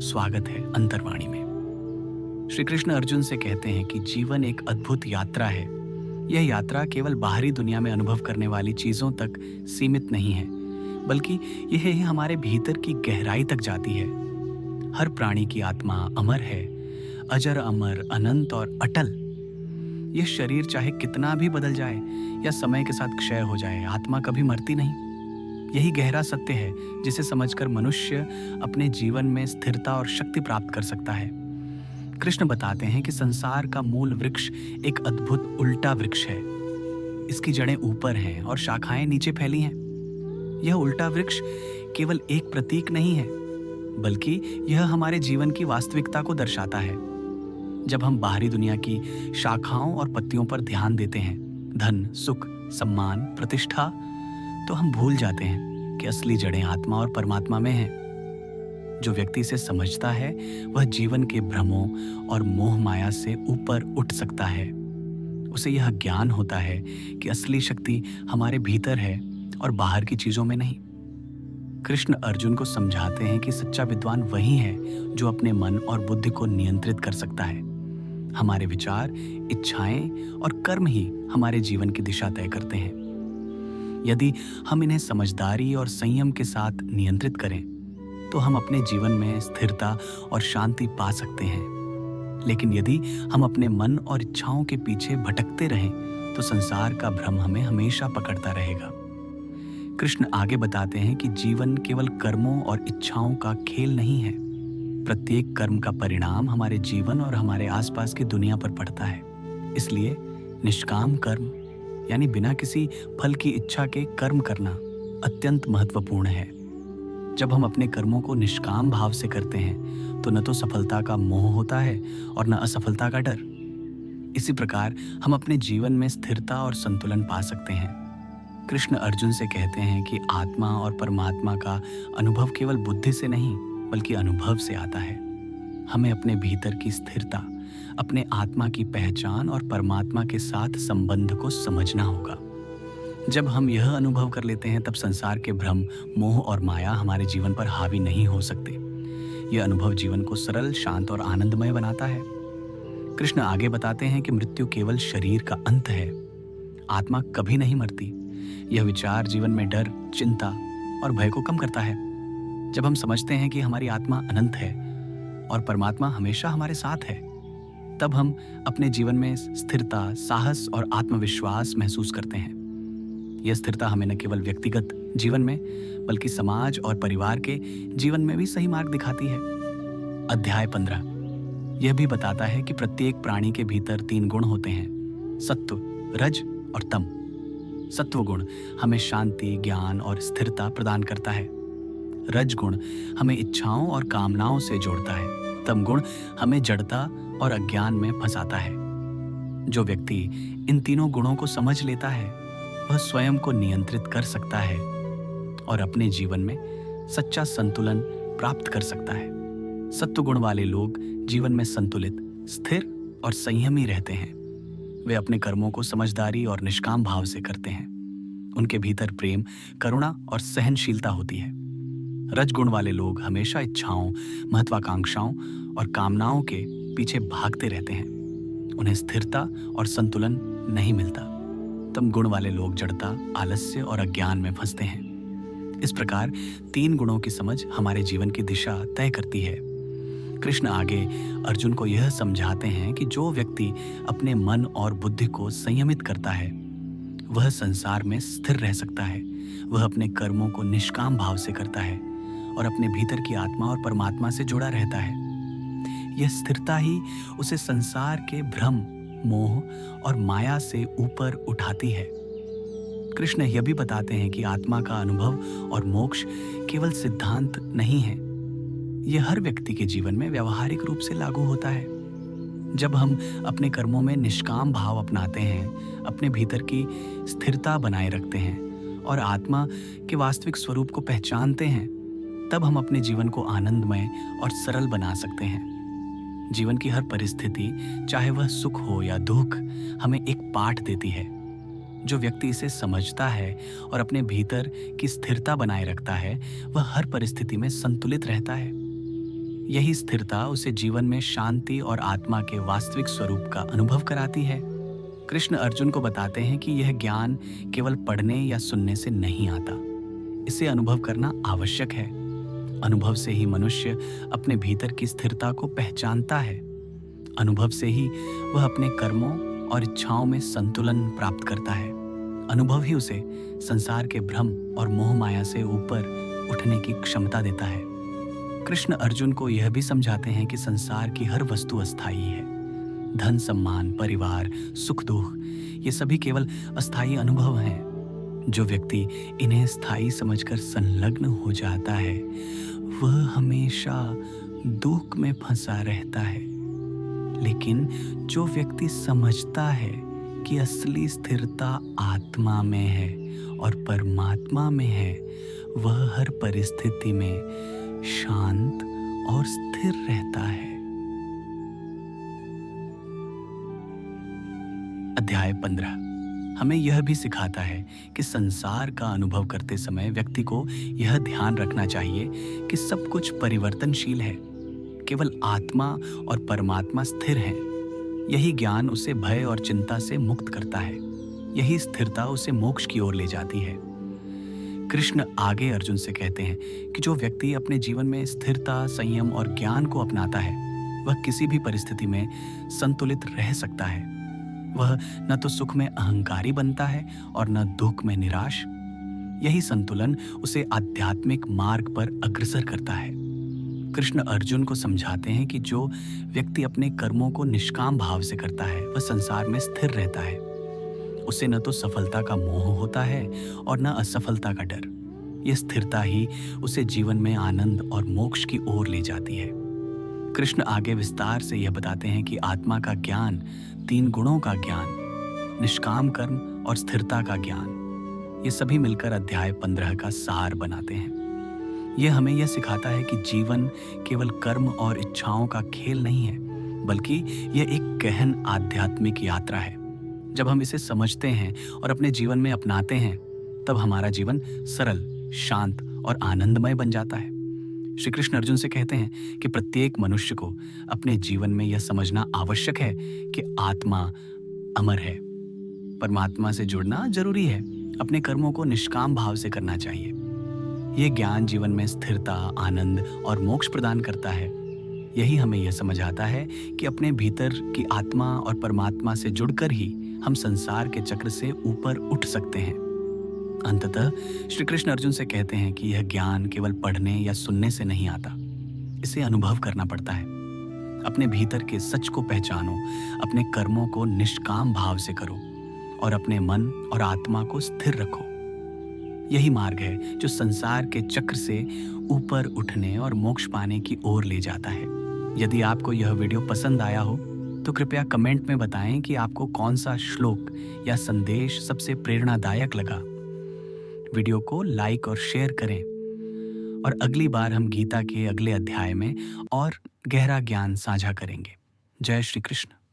स्वागत है अंतर्वाणी में। श्री कृष्ण अर्जुन से कहते हैं कि जीवन एक अद्भुत यात्रा है। यह यात्रा केवल बाहरी दुनिया में अनुभव करने वाली चीजों तक सीमित नहीं है, बल्कि यह हमारे भीतर की गहराई तक जाती है। हर प्राणी की आत्मा अमर है, अजर अमर, अनंत और अटल। यह शरीर चाहे कितना भी बदल जाए या समय के साथ क्षय हो जाए, आत्मा कभी मरती नहीं। यही गहरा सत्य है जिसे समझकर मनुष्य अपने जीवन में स्थिरता और शक्ति प्राप्त कर सकता है। कृष्ण बताते हैं कि संसार का मूल वृक्ष एक अद्भुत उल्टा वृक्ष है। इसकी जड़ें ऊपर हैं और शाखाएं नीचे फैली हैं। यह उल्टा वृक्ष केवल एक प्रतीक नहीं है, बल्कि यह हमारे जीवन की वास्तविकता को दर्शाता है। जब हम बाहरी दुनिया की शाखाओं और पत्तियों पर ध्यान देते हैं, धन, सुख, सम्मान, प्रतिष्ठा, तो हम भूल जाते हैं कि असली जड़ें आत्मा और परमात्मा में हैं। जो व्यक्ति इसे समझता है वह जीवन के भ्रमों और मोह माया से ऊपर उठ सकता है। उसे यह ज्ञान होता है कि असली शक्ति हमारे भीतर है और बाहर की चीजों में नहीं। कृष्ण अर्जुन को समझाते हैं कि सच्चा विद्वान वही है जो अपने मन और बुद्धि को नियंत्रित कर सकता है। हमारे विचार, इच्छाएं और कर्म ही हमारे जीवन की दिशा तय करते हैं। यदि हम इन्हें समझदारी और संयम के साथ नियंत्रित करें तो हम अपने जीवन में स्थिरता और शांति पा सकते हैं। लेकिन यदि हम अपने मन और इच्छाओं के पीछे भटकते रहें तो संसार का भ्रम हमें हमेशा पकड़ता रहेगा। कृष्ण आगे बताते हैं कि जीवन केवल कर्मों और इच्छाओं का खेल नहीं है। प्रत्येक कर्म का परिणाम हमारे जीवन और हमारे आसपास की दुनिया पर पड़ता है। इसलिए निष्काम कर्म यानी बिना किसी फल की इच्छा के कर्म करना अत्यंत महत्वपूर्ण है। जब हम अपने कर्मों को निष्काम भाव से करते हैं तो न तो सफलता का मोह होता है और न असफलता का डर। इसी प्रकार हम अपने जीवन में स्थिरता और संतुलन पा सकते हैं। कृष्ण अर्जुन से कहते हैं कि आत्मा और परमात्मा का अनुभव केवल बुद्धि से नहीं बल्कि अनुभव से आता है। हमें अपने भीतर की स्थिरता, अपने आत्मा की पहचान और परमात्मा के साथ संबंध को समझना होगा। जब हम यह अनुभव कर लेते हैं तब संसार के भ्रम, मोह और माया हमारे जीवन पर हावी नहीं हो सकते। यह अनुभव जीवन को सरल, शांत और आनंदमय बनाता है। कृष्ण आगे बताते हैं कि मृत्यु केवल शरीर का अंत है, आत्मा कभी नहीं मरती। यह विचार जीवन में डर, चिंता और भय को कम करता है। जब हम समझते हैं कि हमारी आत्मा अनंत है और परमात्मा हमेशा हमारे साथ है, तब हम अपने जीवन में स्थिरता, साहस और आत्मविश्वास महसूस करते हैं। यह स्थिरता हमें न केवल व्यक्तिगत जीवन में बल्कि समाज और परिवार के जीवन में भी सही मार्ग दिखाती है। अध्याय 15 यह भी बताता है कि प्रत्येक प्राणी के भीतर 3 गुण होते हैं, सत्व, रज और तम। सत्व गुण हमें शांति, ज्ञान और स्थिरता प्रदान करता है। रज गुण हमें इच्छाओं और कामनाओं से जोड़ता है। तम गुण हमें जड़ता और अज्ञान में फंसाता है। जो व्यक्ति इन तीनों गुणों को समझ लेता है वह स्वयं को नियंत्रित कर सकता है और अपने जीवन में सच्चा संतुलन प्राप्त कर सकता है। सत्व गुण वाले लोग जीवन में संतुलित, स्थिर और संयमी रहते हैं। वे अपने कर्मों को समझदारी और निष्काम भाव से करते हैं। उनके भीतर प्रेम, करुणा और सहनशीलता होती है। रजगुण वाले लोग हमेशा इच्छाओं, महत्वाकांक्षाओं और कामनाओं के पीछे भागते रहते हैं। उन्हें स्थिरता और संतुलन नहीं मिलता। तम गुण वाले लोग जड़ता, आलस्य और अज्ञान में फंसते हैं। इस प्रकार 3 गुणों की समझ हमारे जीवन की दिशा तय करती है। कृष्ण आगे अर्जुन को यह समझाते हैं कि जो व्यक्ति अपने मन और बुद्धि को संयमित करता है वह संसार में स्थिर रह सकता है। वह अपने कर्मों को निष्काम भाव से करता है और अपने भीतर की आत्मा और परमात्मा से जुड़ा रहता है। यह स्थिरता ही उसे संसार के भ्रम, मोह और माया से ऊपर उठाती है। कृष्ण यह भी बताते हैं कि आत्मा का अनुभव और मोक्ष केवल सिद्धांत नहीं है, यह हर व्यक्ति के जीवन में व्यावहारिक रूप से लागू होता है। जब हम अपने कर्मों में निष्काम भाव अपनाते हैं, अपने भीतर की स्थिरता बनाए रखते हैं और आत्मा के वास्तविक स्वरूप को पहचानते हैं, तब हम अपने जीवन को आनंदमय और सरल बना सकते हैं। जीवन की हर परिस्थिति, चाहे वह सुख हो या दुख, हमें एक पाठ देती है। जो व्यक्ति इसे समझता है और अपने भीतर की स्थिरता बनाए रखता है वह हर परिस्थिति में संतुलित रहता है। यही स्थिरता उसे जीवन में शांति और आत्मा के वास्तविक स्वरूप का अनुभव कराती है। कृष्ण अर्जुन को बताते हैं कि यह ज्ञान केवल पढ़ने या सुनने से नहीं आता, इसे अनुभव करना आवश्यक है। अनुभव से ही मनुष्य अपने भीतर की स्थिरता को पहचानता है। अनुभव से ही वह अपने कर्मों और इच्छाओं में संतुलन प्राप्त करता है। अनुभव ही उसे संसार के भ्रम और मोह माया से ऊपर उठने की क्षमता देता है। कृष्ण अर्जुन को यह भी समझाते हैं कि संसार की हर वस्तु अस्थायी है। धन, सम्मान, परिवार, सुख दुख, ये सभी केवल अस्थायी अनुभव हैं। जो व्यक्ति इन्हें स्थायी समझकर संलग्न हो जाता है, वह हमेशा दुख में फंसा रहता है। लेकिन जो व्यक्ति समझता है कि असली स्थिरता आत्मा में है और परमात्मा में है, वह हर परिस्थिति में शांत और स्थिर रहता है। अध्याय 15 हमें यह भी सिखाता है कि संसार का अनुभव करते समय व्यक्ति को यह ध्यान रखना चाहिए कि सब कुछ परिवर्तनशील है, केवल आत्मा और परमात्मा स्थिर हैं। यही ज्ञान उसे भय और चिंता से मुक्त करता है। यही स्थिरता उसे मोक्ष की ओर ले जाती है। कृष्ण आगे अर्जुन से कहते हैं कि जो व्यक्ति अपने जीवन में स्थिरता, संयम और ज्ञान को अपनाता है, वह किसी भी परिस्थिति में संतुलित रह सकता है। वह न तो सुख में अहंकारी बनता है और न दुख में निराश। यही संतुलन उसे आध्यात्मिक मार्ग पर अग्रसर करता है। कृष्ण अर्जुन को समझाते हैं कि जो व्यक्ति अपने कर्मों को निष्काम भाव से करता है, वह संसार में स्थिर रहता है। उसे न तो सफलता का मोह होता है और न असफलता का डर। यह स्थिरता ही उसे जीवन में आनंद और मोक्ष की ओर ले जाती है। कृष्ण आगे विस्तार से यह बताते हैं कि आत्मा का ज्ञान, 3 गुणों का ज्ञान, निष्काम कर्म और स्थिरता का ज्ञान, ये सभी मिलकर अध्याय 15 का सार बनाते हैं। यह हमें यह सिखाता है कि जीवन केवल कर्म और इच्छाओं का खेल नहीं है, बल्कि यह एक गहन आध्यात्मिक यात्रा है। जब हम इसे समझते हैं और अपने जीवन में अपनाते हैं, तब हमारा जीवन सरल, शांत और आनंदमय बन जाता है। श्री कृष्ण अर्जुन से कहते हैं कि प्रत्येक मनुष्य को अपने जीवन में यह समझना आवश्यक है कि आत्मा अमर है। परमात्मा से जुड़ना जरूरी है। अपने कर्मों को निष्काम भाव से करना चाहिए। यह ज्ञान जीवन में स्थिरता, आनंद और मोक्ष प्रदान करता है। यही हमें यह समझ आता है कि अपने भीतर की आत्मा और परमात्मा से जुड़कर ही हम संसार के चक्र से ऊपर उठ सकते हैं। अंततः श्री कृष्ण अर्जुन से कहते हैं कि यह ज्ञान केवल पढ़ने या सुनने से नहीं आता, इसे अनुभव करना पड़ता है। अपने भीतर के सच को पहचानो, अपने कर्मों को निष्काम भाव से करो और अपने मन और आत्मा को स्थिर रखो। यही मार्ग है जो संसार के चक्र से ऊपर उठने और मोक्ष पाने की ओर ले जाता है। यदि आपको यह वीडियो पसंद आया हो तो कृपया कमेंट में बताएं कि आपको कौन सा श्लोक या संदेश सबसे प्रेरणादायक लगा। वीडियो को लाइक और शेयर करें और अगली बार हम गीता के अगले अध्याय में और गहरा ज्ञान साझा करेंगे। जय श्री कृष्ण।